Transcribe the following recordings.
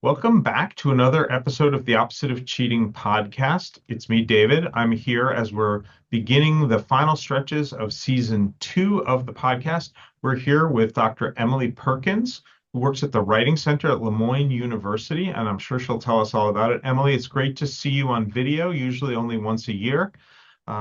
Welcome back to another episode of the Opposite of Cheating podcast. It's me, David. I'm here as we're beginning the final stretches of season 2 of the podcast. We're here with Dr. Emily Perkins, who works at the Writing Center at Moyne University, and I'm sure she'll tell us all about it. Emily, it's great to see you on video, usually only once a year.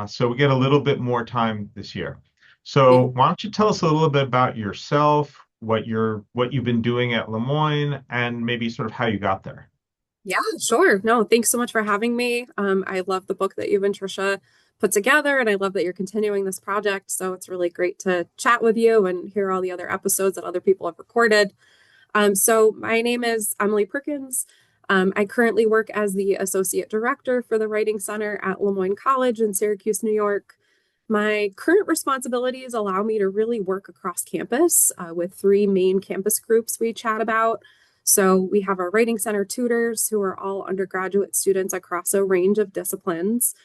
So we get a little bit more time this year. Yeah, So why don't you tell us a little bit about yourself, what you've been doing at Lemoyne, and maybe sort of how you got there. yeah, sure. No, thanks so much for having me. I love the book that you and Trisha put together, and I love that you're continuing this project. So it's really great to chat with you and hear all the other episodes that other people have recorded. So my name is Emily Perkins. I currently work as the Associate Director for the Writing Center at Moyne College in Syracuse, New York. My current responsibilities allow me to really work across campus with three main campus groups we chat about. So we have our Writing Center tutors, who are all undergraduate students across a range of disciplines.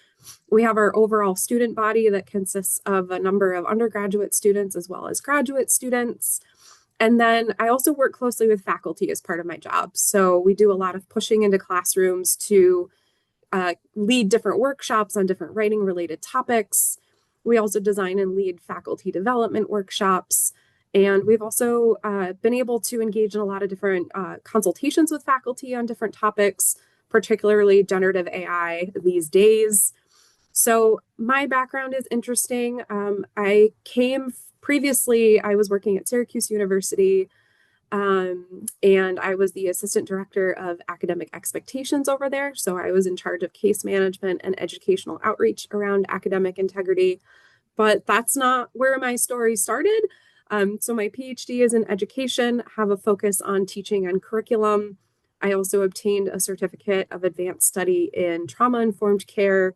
We have our overall student body that consists of a number of undergraduate students as well as graduate students. And then I also work closely with faculty as part of my job. So we do a lot of pushing into classrooms to lead different workshops on different writing related topics. We also design and lead faculty development workshops. And we've also been able to engage in a lot of different consultations with faculty on different topics, particularly generative AI these days. So my background is interesting. I came previously, I was working at Syracuse University, and I was the assistant director of academic expectations over there. So I was in charge of case management and educational outreach around academic integrity. But that's not where my story started. So my PhD is in education, have a focus on teaching and curriculum. I also obtained a certificate of advanced study in trauma-informed care.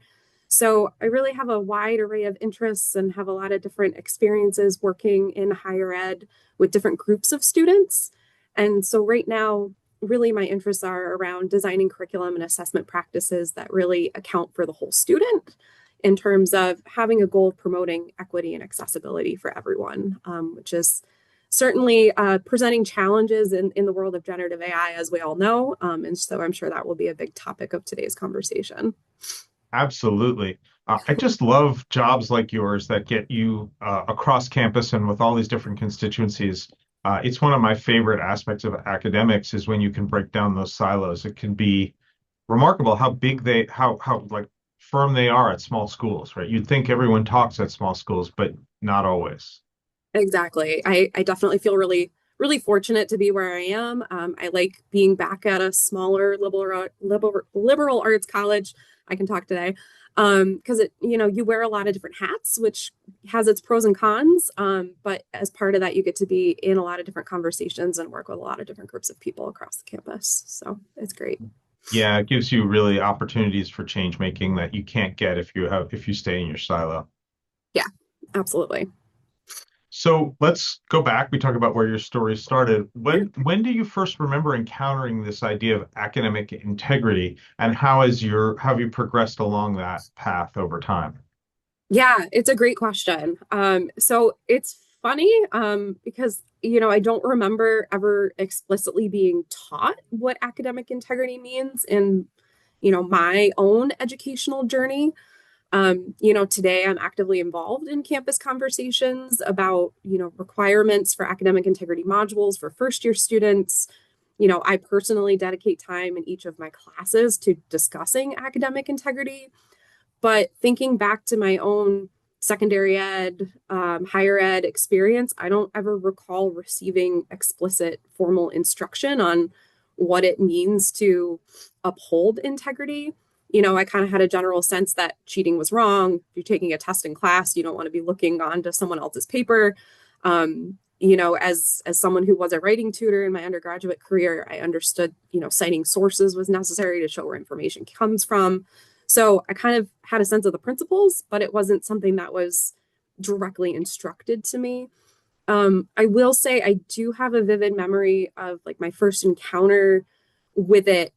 So I really have a wide array of interests and have a lot of different experiences working in higher ed with different groups of students. And so right now, really my interests are around designing curriculum and assessment practices that really account for the whole student in terms of having a goal of promoting equity and accessibility for everyone, which is certainly presenting challenges in the world of generative AI, as we all know. And so I'm sure that will be a big topic of today's conversation. Absolutely. I just love jobs like yours that get you across campus and with all these different constituencies. It's one of my favorite aspects of academics is when you can break down those silos. It can be remarkable how big how like firm they are at small schools, right? You'd think everyone talks at small schools, but not always. Exactly. I definitely feel really fortunate to be where I am. I like being back at a smaller liberal arts college. I can talk today because you wear a lot of different hats, which has its pros and cons. But as part of that, you get to be in a lot of different conversations and work with a lot of different groups of people across the campus. So it's great. Yeah, it gives you really opportunities for change making that you can't get if you stay in your silo. Yeah, absolutely. So let's go back. We talk about where your story started. When do you first remember encountering this idea of academic integrity, and how have you progressed along that path over time? Yeah, it's a great question. So it's funny because I don't remember ever explicitly being taught what academic integrity means in my own educational journey. Today I'm actively involved in campus conversations about requirements for academic integrity modules for first year students. I personally dedicate time in each of my classes to discussing academic integrity. But thinking back to my own secondary ed, higher ed experience, I don't ever recall receiving explicit formal instruction on what it means to uphold integrity. I kind of had a general sense that cheating was wrong. If you're taking a test in class, you don't want to be looking onto someone else's paper. As someone who was a writing tutor in my undergraduate career, I understood, citing sources was necessary to show where information comes from. So I kind of had a sense of the principles, but it wasn't something that was directly instructed to me. I will say I do have a vivid memory of like my first encounter with it,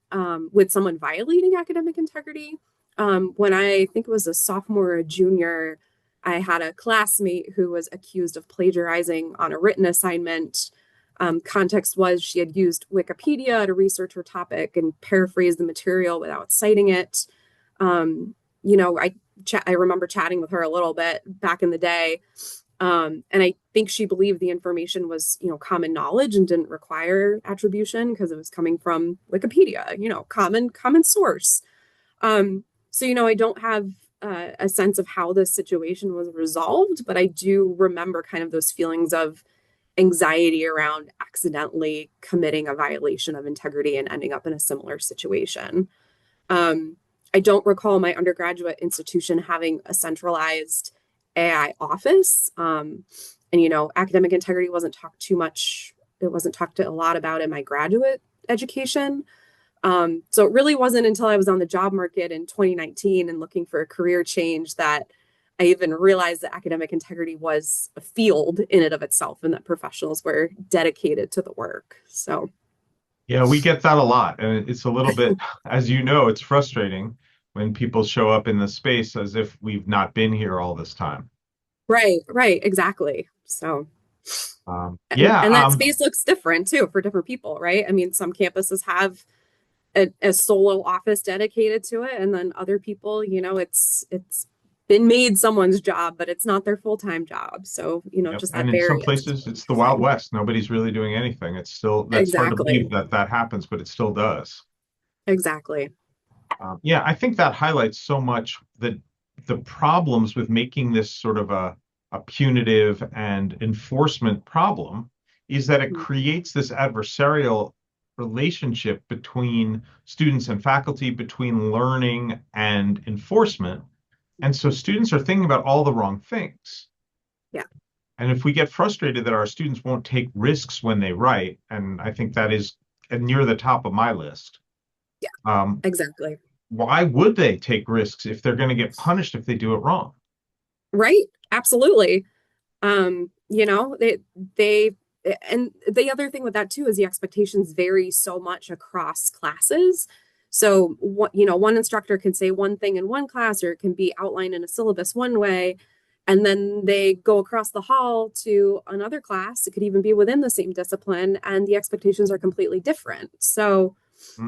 with someone violating academic integrity. When I think it was a sophomore or a junior, I had a classmate who was accused of plagiarizing on a written assignment. Context was she had used Wikipedia to research her topic and paraphrase the material without citing it. Um, I remember chatting with her a little bit back in the day, and I think she believed the information was, common knowledge and didn't require attribution because it was coming from Wikipedia, common source. I don't have a sense of how this situation was resolved, but I do remember kind of those feelings of anxiety around accidentally committing a violation of integrity and ending up in a similar situation. Um, I don't recall my undergraduate institution having a centralized AI office. Academic integrity wasn't talked too much. It wasn't talked a lot about in my graduate education. So it really wasn't until I was on the job market in 2019 and looking for a career change that I even realized that academic integrity was a field in and of itself and that professionals were dedicated to the work. So, Yeah, we get that a lot. And it's a little bit, as you know, it's frustrating when people show up in the space as if we've not been here all this time. right, exactly. So, and, Yeah, and that space looks different too for different people, right? I mean, some campuses have a solo office dedicated to it, and then other people, it's been made someone's job, but it's not their full-time job. So, yep. just that And in some variance is places, really it's the Wild interesting. West. Nobody's really doing anything. It's still, that's hard to Exactly. believe that that happens, but it still does. Exactly. Yeah, I think that highlights so much the problems with making this sort of a punitive and enforcement problem is that it Mhm. creates this adversarial relationship between students and faculty, between learning and enforcement. And so students are thinking about all the wrong things. Yeah. And if we get frustrated that our students won't take risks when they write, and I think that is near the top of my list, Yeah. um, Exactly. why would they take risks if they're going to get punished if they do it wrong? Right. Absolutely. They and the other thing with that too is the expectations vary so much across classes. So one instructor can say one thing in one class, or it can be outlined in a syllabus one way, and then they go across the hall to another class. It could even be within the same discipline, and the expectations are completely different. So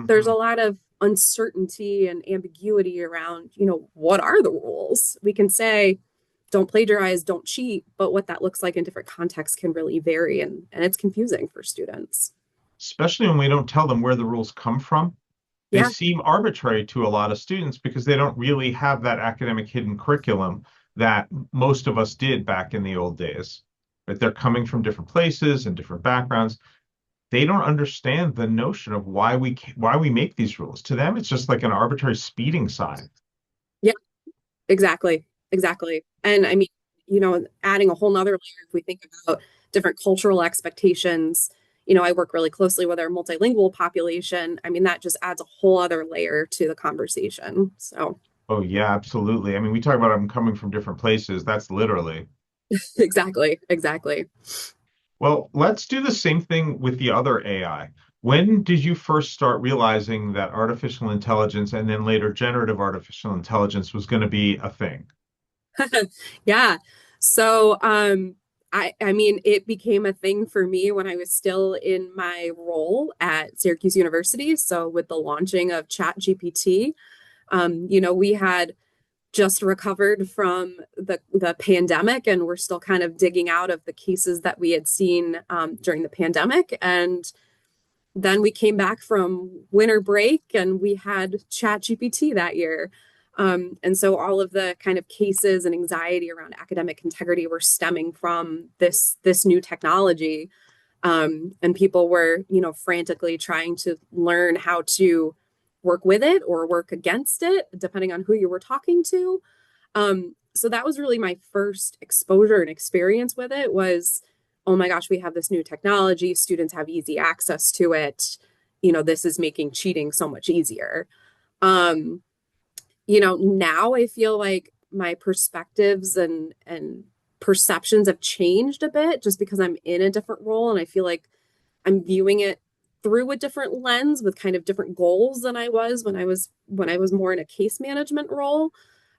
there's a Hmm. lot of uncertainty and ambiguity around, what are the rules? We can say, don't plagiarize, don't cheat, but what that looks like in different contexts can really vary, and it's confusing for students. Especially when we don't tell them where the rules come from. They Yeah, seem arbitrary to a lot of students because they don't really have that academic hidden curriculum that most of us did back in the old days. But they're coming from different places and different backgrounds. They don't understand the notion of why we make these rules. To them, it's just like an arbitrary speeding sign. yeah, exactly. And I mean, adding a whole nother layer, if we think about different cultural expectations, I work really closely with our multilingual population. I mean, that just adds a whole other layer to the conversation. So, Oh yeah, absolutely. I mean, we talk about them coming from different places. That's literally. exactly. Well, let's do the same thing with the other AI. When did you first start realizing that artificial intelligence and then later generative artificial intelligence was going to be a thing? Yeah. So, I mean, it became a thing for me when I was still in my role at Syracuse University. So, with the launching of ChatGPT, we had just recovered from the pandemic, and we're still kind of digging out of the cases that we had seen during the pandemic. And then we came back from winter break and we had ChatGPT that year. And so all of the kind of cases and anxiety around academic integrity were stemming from this new technology. And people were, frantically trying to learn how to work with it or work against it, depending on who you were talking to. So that was really my first exposure and experience with it was, oh my gosh, we have this new technology. Students have easy access to it. This is making cheating so much easier. Um, now I feel like my perspectives and perceptions have changed a bit just because I'm in a different role and I feel like I'm viewing it through a different lens with kind of different goals than I was when I was more in a case management role.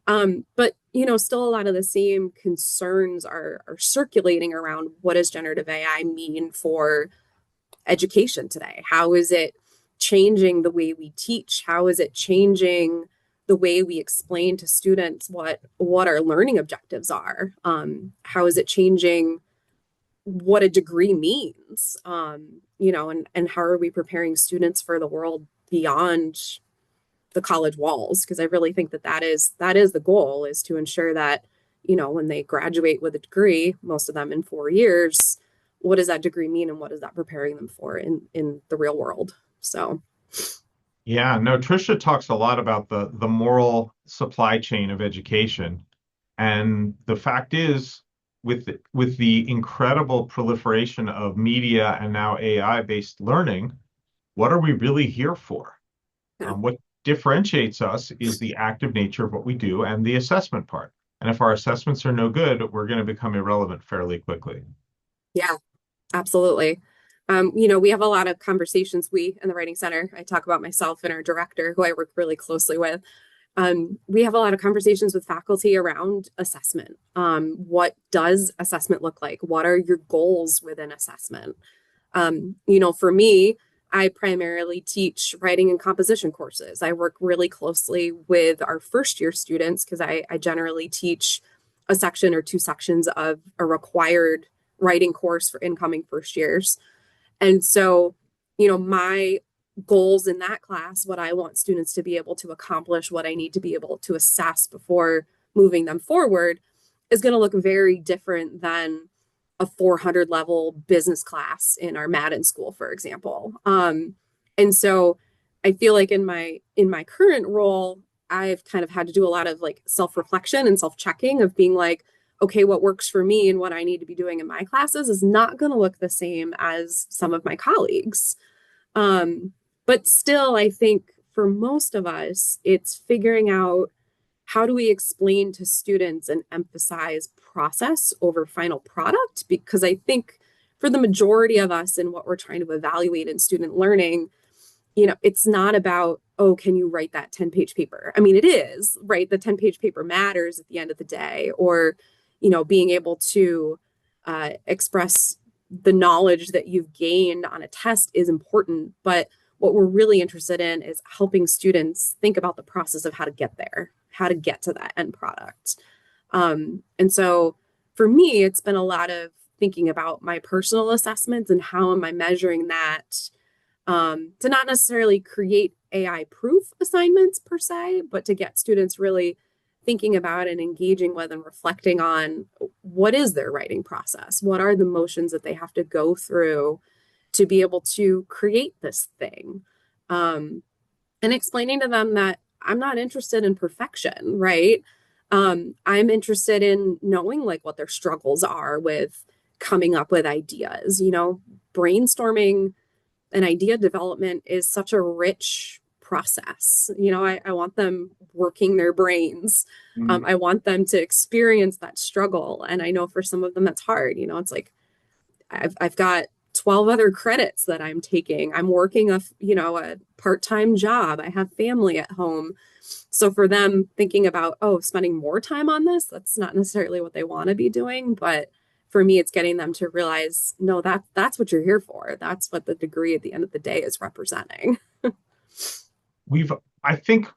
But still a lot of the same concerns are circulating around what does generative AI mean for education today? How is it changing the way we teach? How is it changing the way we explain to students what our learning objectives are? How is it changing what a degree means? And how are we preparing students for the world beyond the college walls? Because I really think that is the goal, is to ensure that, when they graduate with a degree, most of them in 4 years, what does that degree mean and what is that preparing them for in the real world? So Yeah, no, Trisha talks a lot about the moral supply chain of education. And the fact is, with the incredible proliferation of media and now AI-based learning, what are we really here for? yeah, What differentiates us is the active nature of what we do and the assessment part. And if our assessments are no good, we're going to become irrelevant fairly quickly. yeah, absolutely. We have a lot of conversations, we in the Writing Center. I talk about myself and our director, who I work really closely with. We have a lot of conversations with faculty around assessment. What does assessment look like? What are your goals within assessment? For me, I primarily teach writing and composition courses. I work really closely with our first year students because I generally teach a section or two sections of a required writing course for incoming first years. And so, my goals in that class, what I want students to be able to accomplish, what I need to be able to assess before moving them forward, is going to look very different than a 400 level business class in our Madden school, for example. And so I feel like in my current role, I've kind of had to do a lot of like self-reflection and self-checking of being like, okay, what works for me and what I need to be doing in my classes is not going to look the same as some of my colleagues. But still, I think for most of us, it's figuring out, how do we explain to students and emphasize process over final product? Because I think for the majority of us and what we're trying to evaluate in student learning, it's not about, oh, can you write that 10-page paper? I mean, it is, right? The 10-page paper matters at the end of the day, or, being able to express the knowledge that you've gained on a test is important. But what we're really interested in is helping students think about the process of how to get there, how to get to that end product. And so for me, it's been a lot of thinking about my personal assessments and how am I measuring that, to not necessarily create AI proof assignments per se, but to get students really thinking about and engaging with and reflecting on, what is their writing process? What are the motions that they have to go through to be able to create this thing? And explaining to them that I'm not interested in perfection, right? I'm interested in knowing like what their struggles are with coming up with ideas. Brainstorming and idea development is such a rich process. I want them working their brains. Mhm. I want them to experience that struggle. And I know for some of them that's hard. It's like I've got 12 other credits that I'm taking. I'm working a part-time job. I have family at home. So for them thinking about, oh, spending more time on this, that's not necessarily what they want to be doing. But for me, it's getting them to realize, no, that's what you're here for. That's what the degree at the end of the day is representing. We've, I think,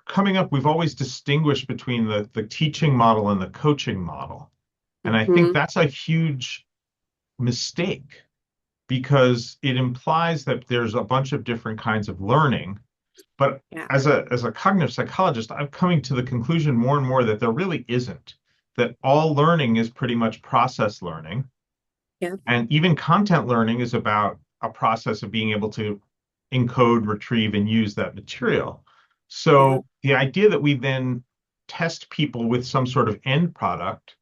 coming up, we've always distinguished between the teaching model and the coaching model. And I think Hmm. that's a huge mistake because it implies that there's a bunch of different kinds of learning. But Yeah. as a cognitive psychologist, I'm coming to the conclusion more and more that there really isn't, that all learning is pretty much process learning. Yeah. And even content learning is about a process of being able to encode, retrieve, and use that material. Yeah. So the idea that we then test people with some sort of end product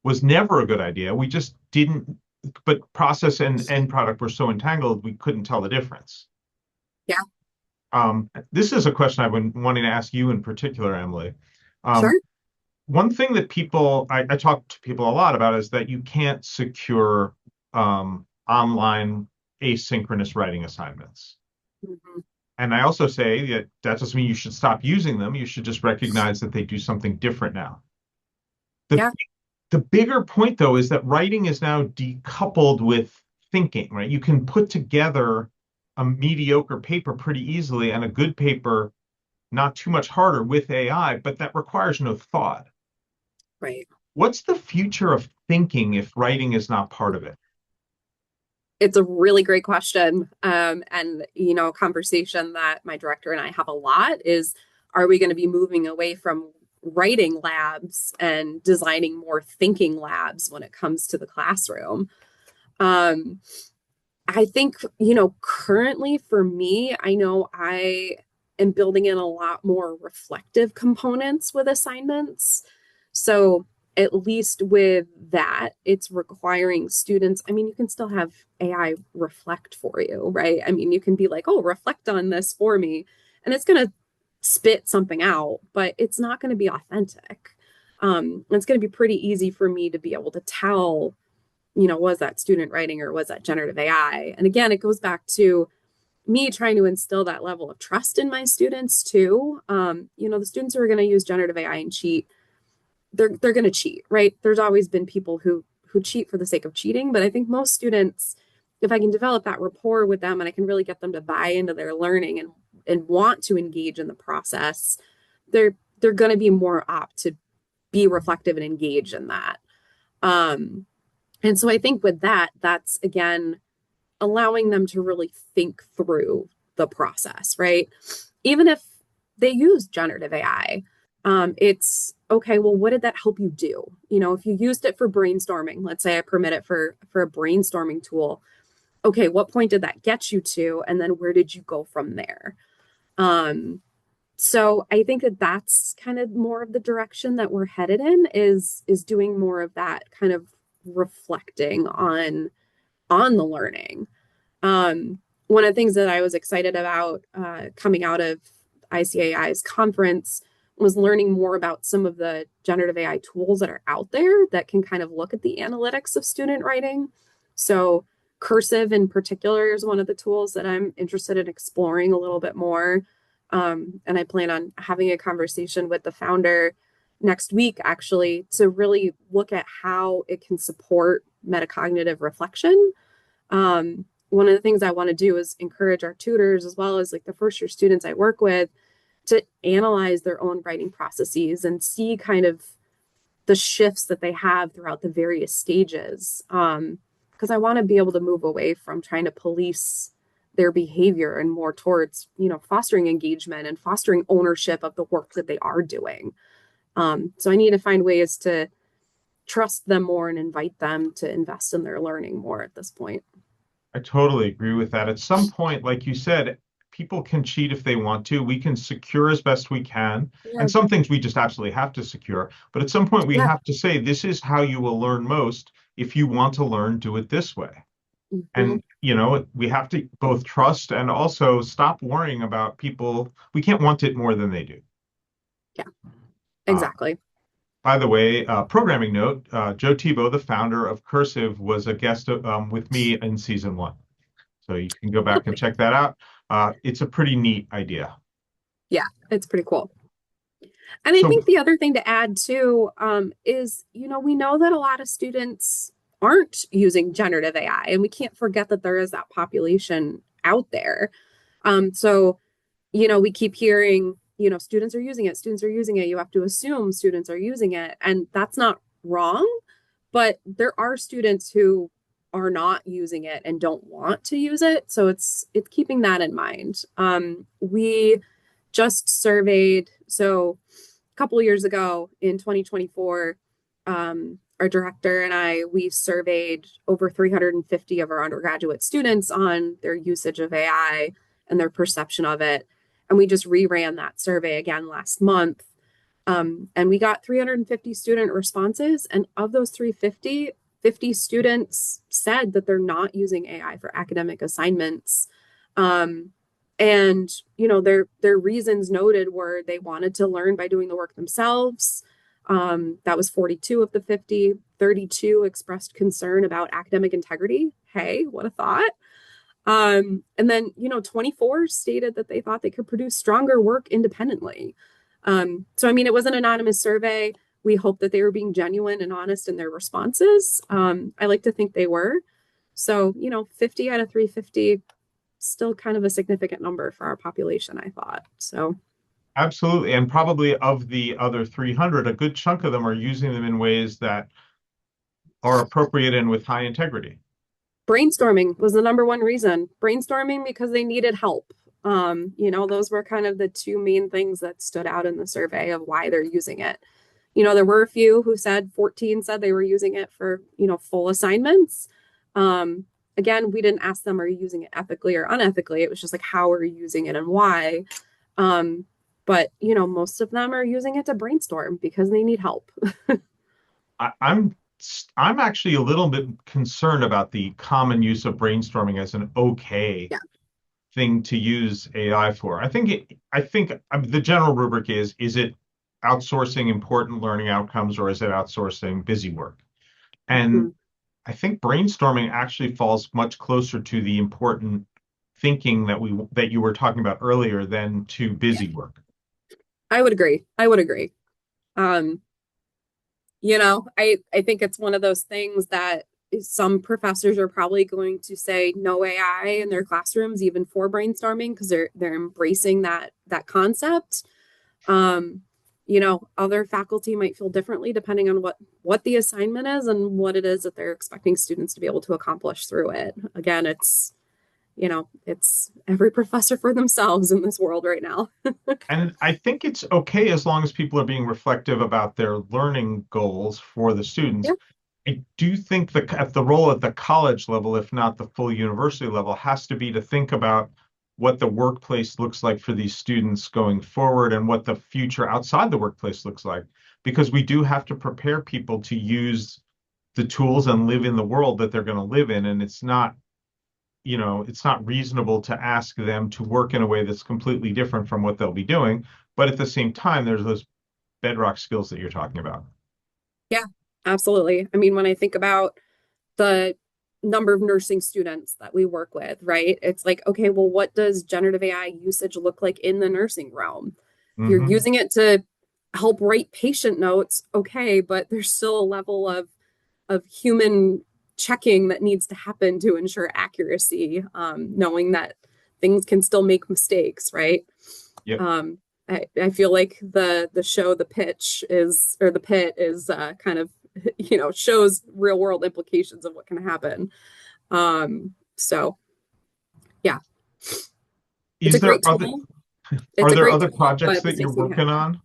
was never a good idea. We just didn't, but process and end product were so entangled, we couldn't tell the difference. Yeah. This is a question I've been wanting to ask you in particular, Emily. Um, Sure. one thing that I talk to people a lot about is that you can't secure online asynchronous writing assignments. Hmm. And I also say that that doesn't mean you should stop using them. You should just recognize that they do something different now. The Yeah. the bigger point, though, is that writing is now decoupled with thinking, right? You can put together a mediocre paper pretty easily and a good paper not too much harder with AI, but that requires no thought. Right. What's the future of thinking if writing is not part of it? It's a really great question. And, a conversation that my director and I have a lot is, are we going to be moving away from writing labs and designing more thinking labs when it comes to the classroom? Um, I think, currently for me, I know I am building in a lot more reflective components with assignments. So at least with that, it's requiring students. I mean, you can still have AI reflect for you, right? I mean, you can be like, oh, reflect on this for me, and it's going to spit something out, but it's not going to be authentic. It's going to be pretty easy for me to be able to tell, was that student writing or was that generative AI? And again, it goes back to me trying to instill that level of trust in my students too. The students who are going to use generative AI and cheat, they're going to cheat, right? There's always been people who cheat for the sake of cheating, but I think most students, if I can develop that rapport with them and I can really get them to buy into their learning and want to engage in the process, they're going to be more apt to be reflective and engage in that. And so I think with that, that's again allowing them to really think through the process, right? Even if they use generative AI, it's okay, well, what did that help you do? If you used it for brainstorming, let's say I permit it for a brainstorming tool. Okay, what point did that get you to? And then where did you go from there? So I think that that's kind of more of the direction that we're headed in is doing more of that kind of reflecting on the learning. One of the things that I was excited about coming out of ICAI's conference was learning more about some of the generative AI tools that are out there that can kind of look at the analytics of student writing. So Cursive in particular is one of the tools that I'm interested in exploring a little bit more. And I plan on having a conversation with the founder next week, actually, to really look at how it can support metacognitive reflection. One of the things I want to do is encourage our tutors, as well as like the first year students I work with, to analyze their own writing processes and see kind of the shifts that they have throughout the various stages. Because I want to be able to move away from trying to police their behavior and more towards, fostering engagement and fostering ownership of the work that they are doing. So I need to find ways to trust them more and invite them to invest in their learning more at this point. I totally agree with that. At some point, like you said, people can cheat if they want to. We can secure as best we can. Yeah. And some things we just absolutely have to secure. But at some point, we Yeah. have to say, this is how you will learn most. If you want to learn, do it this way. Mhm. And, we have to both trust and also stop worrying about people. We can't want it more than they do. Yeah, Uh, exactly. by the way, programming note, Joe Tebow, the founder of Cursive, was a guest with me in season one. So you can go back and check that out. It's a pretty neat idea. Yeah, it's pretty cool. And I So think the other thing to add too is, we know that a lot of students aren't using generative AI, and we can't forget that there is that population out there. So, we keep hearing, students are using it, students are using it. You have to assume students are using it, and that's not wrong. But there are students who are not using it and don't want to use it. So it's keeping that in mind. We just surveyed, so a couple of years ago in 2024, our director and we surveyed over 350 of our undergraduate students on their usage of AI and their perception of it. And we just reran that survey again last month. And we got 350 student responses. And of those 350, 50 students said that they're not using AI for academic assignments. And their reasons noted were they wanted to learn by doing the work themselves. That was 42 of the 50. 32 expressed concern about academic integrity. Hey, what a thought. And then 24 stated that they thought they could produce stronger work independently. So I mean, it was an anonymous survey. We hope that they were being genuine and honest in their responses. I like to think they were. So, 50 out of 350, still kind of a significant number for our population, I thought. So, Absolutely. And probably of the other 300, a good chunk of them are using them in ways that are appropriate and with high integrity. brainstorming was the number one reason. Brainstorming because they needed help. Those were kind of the two main things that stood out in the survey of why they're using it. There were a few who said 14 said they were using it for, full assignments. Again, we didn't ask them, are you using it ethically or unethically? It was just like, how are you using it and why? But, most of them are using it to brainstorm because they need help. I, I'm I'm actually a little bit concerned about the common use of brainstorming as an okay Yeah. thing to use AI for. The general rubric is it outsourcing important learning outcomes or is it outsourcing busy work? Mhm. And I think brainstorming actually falls much closer to the important thinking that you were talking about earlier than to Yeah. busy work. I would agree. I would agree. Um, I think it's one of those things that some professors are probably going to say no AI in their classrooms, even for brainstorming, because they're embracing that concept. Um, other faculty might feel differently depending on what the assignment is and what it is that they're expecting students to be able to accomplish through it. Again, it's every professor for themselves in this world right now. And I think it's okay as long as people are being reflective about their learning goals for the students. Yeah. I do think the role at the college level, if not the full university level, has to be to think about what the workplace looks like for these students going forward and what the future outside the workplace looks like. Because we do have to prepare people to use the tools and live in the world that they're going to live in. And it's not reasonable to ask them to work in a way that's completely different from what they'll be doing. But at the same time, there's those bedrock skills that you're talking about. Yeah, absolutely. I mean, when I think about the number of nursing students that we work with, right? It's like, okay, well, what does generative AI usage look like in the nursing realm? If you're Hmm. using it to help write patient notes, okay, but there's still a level of human checking that needs to happen to ensure accuracy, knowing that things can still make mistakes, right? Yep. I feel like the show The Pitch is or The Pit is kind of shows real world implications of what can happen. So yeah, it's a Is there great other tool. It's Are a there great other tool, but projects that you're mistakes can working happen.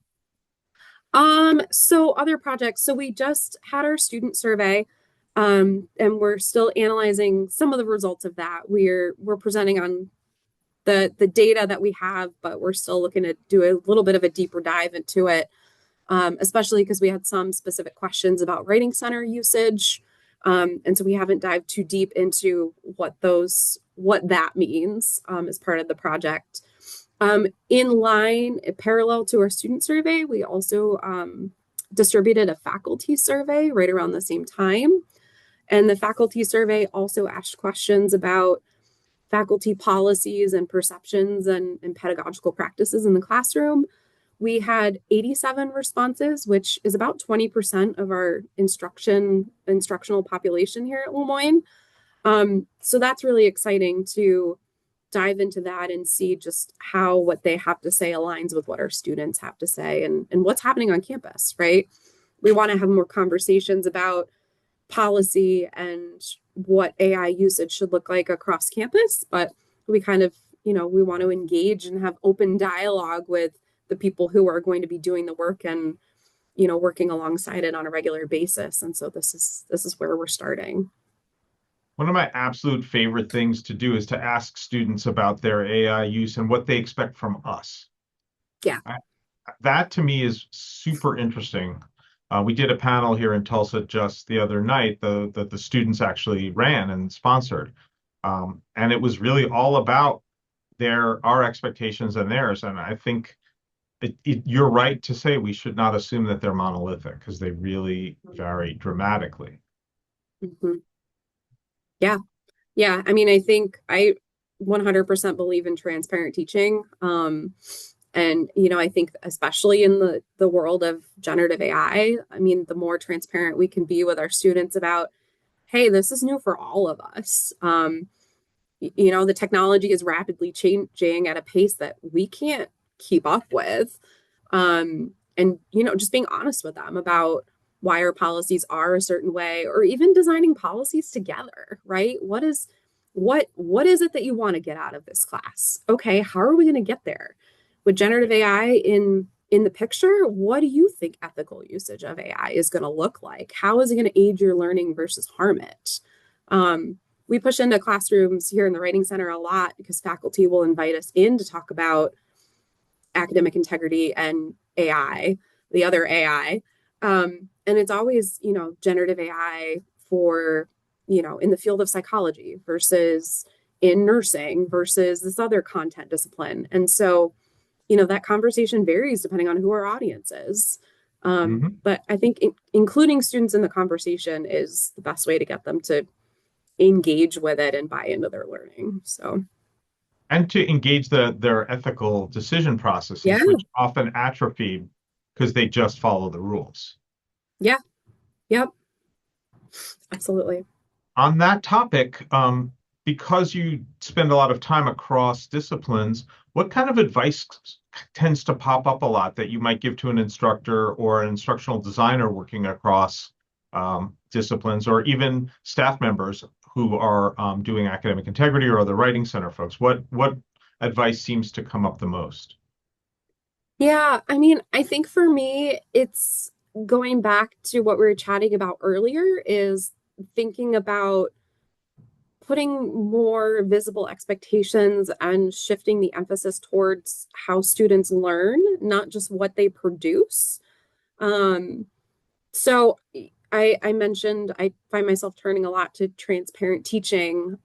on? So other projects. So we just had our student survey, and we're still analyzing some of the results of that. We're presenting on the data that we have, but we're still looking to do a little bit of a deeper dive into it, especially because we had some specific questions about writing center usage. And so we haven't dived too deep into what that means as part of the project. In line, parallel to our student survey, we also distributed a faculty survey right around the same time. And the faculty survey also asked questions about faculty policies and perceptions and pedagogical practices in the classroom. We had 87 responses, which is about 20% of our instructional population here at Moyne. So that's really exciting to dive into that and see just how what they have to say aligns with what our students have to say and what's happening on campus, right? We want to have more conversations about policy and what AI usage should look like across campus, but we kind of, we want to engage and have open dialogue with the people who are going to be doing the work and, working alongside it on a regular basis. And so this is where we're starting. One of my absolute favorite things to do is to ask students about their AI use and what they expect from us. Yeah. I, that to me is super interesting. We did a panel here in Tulsa just the other night that the students actually ran and sponsored. And it was really all about our expectations and theirs. And I think you're right to say we should not assume that they're monolithic because they really vary dramatically. Mhm. Yeah. Yeah. I mean, I think I 100% believe in transparent teaching. And I think especially in the world of generative AI, I mean, the more transparent we can be with our students about, hey, this is new for all of us. The technology is rapidly changing at a pace that we can't keep up with. And just being honest with them about why our policies are a certain way, or even designing policies together, right? What is it that you want to get out of this class? Okay, how are we going to get there? With generative AI in the picture, what do you think ethical usage of AI is going to look like? How is it going to aid your learning versus harm it? We push into classrooms here in the Writing Center a lot because faculty will invite us in to talk about academic integrity and AI, the other AI. And it's always, generative AI for, in the field of psychology versus in nursing versus this other content discipline. And so, that conversation varies depending on who our audience is. Mhm. But I think including students in the conversation is the best way to get them to engage with it and buy into their learning. So, And to engage their ethical decision yeah, processes, which often atrophy because they just follow the rules. yeah, yep, absolutely. On that topic, because you spend a lot of time across disciplines, what kind of advice tends to pop up a lot that you might give to an instructor or an instructional designer working across disciplines, or even staff members who are doing academic integrity or other writing center folks? What advice seems to come up the most? Yeah, I mean, I think for me, it's going back to what we were chatting about earlier, is thinking about putting more visible expectations and shifting the emphasis towards how students learn, not just what they produce. Um, so I mentioned I find myself turning a lot to transparent teaching.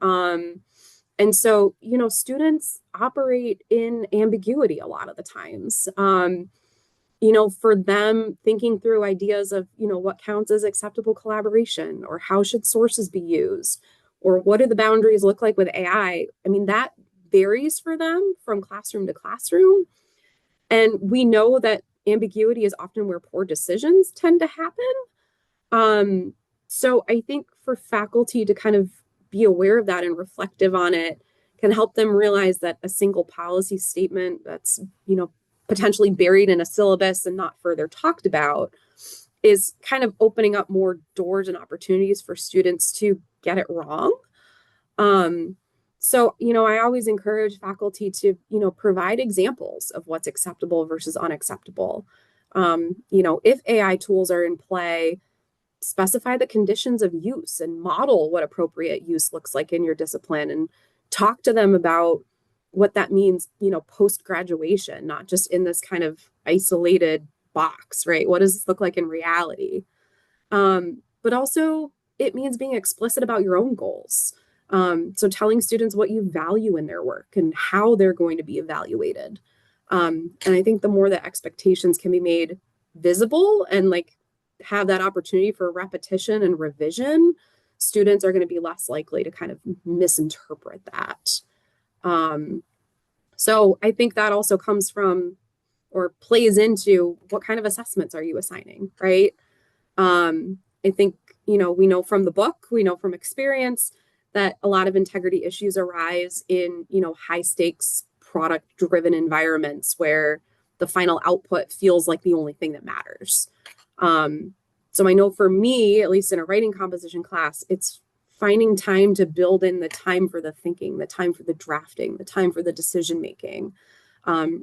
And so, students operate in ambiguity a lot of the times. For them thinking through ideas of, what counts as acceptable collaboration, or how should sources be used, or what do the boundaries look like with AI? I mean, that varies for them from classroom to classroom. And we know that ambiguity is often where poor decisions tend to happen. Um, so I think for faculty to kind of be aware of that and reflective on it can help them realize that a single policy statement that's, potentially buried in a syllabus and not further talked about is kind of opening up more doors and opportunities for students to get it wrong. Um, so, I always encourage faculty to, provide examples of what's acceptable versus unacceptable. If AI tools are in play, specify the conditions of use and model what appropriate use looks like in your discipline, and talk to them about what that means, post graduation, not just in this kind of isolated box, right? What does this look like in reality? But also, it means being explicit about your own goals. So telling students what you value in their work and how they're going to be evaluated. And I think the more that expectations can be made visible and like have that opportunity for repetition and revision, students are going to be less likely to kind of misinterpret that. Um, so I think that also comes from or plays into what kind of assessments are you assigning, right? I think, we know from the book, we know from experience that a lot of integrity issues arise in, high stakes product driven environments where the final output feels like the only thing that matters. Um, so I know for me, at least in a writing composition class, it's finding time to build in the time for the thinking, the time for the drafting, the time for the decision making,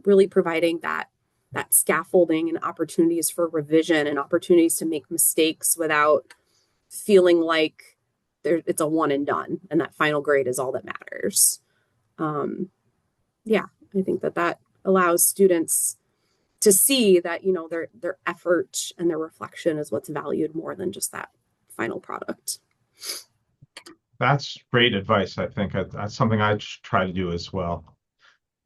really providing that scaffolding and opportunities for revision and opportunities to make mistakes without feeling like it's a one and done and that final grade is all that matters. Um, yeah, I think that allows students to see that their effort and their reflection is what's valued more than just that final product. That's great advice. I think that's something I try to do as well.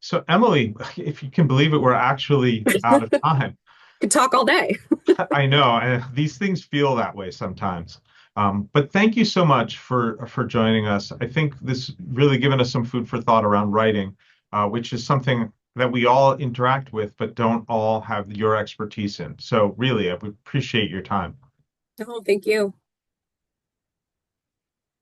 So, Emily, if you can believe it, we're actually out of time. Could talk all day. I know, and these things feel that way sometimes. But thank you so much for joining us. I think this really given us some food for thought around writing, which is something that we all interact with, but don't all have your expertise in. So really, I would appreciate your time. Oh, thank you.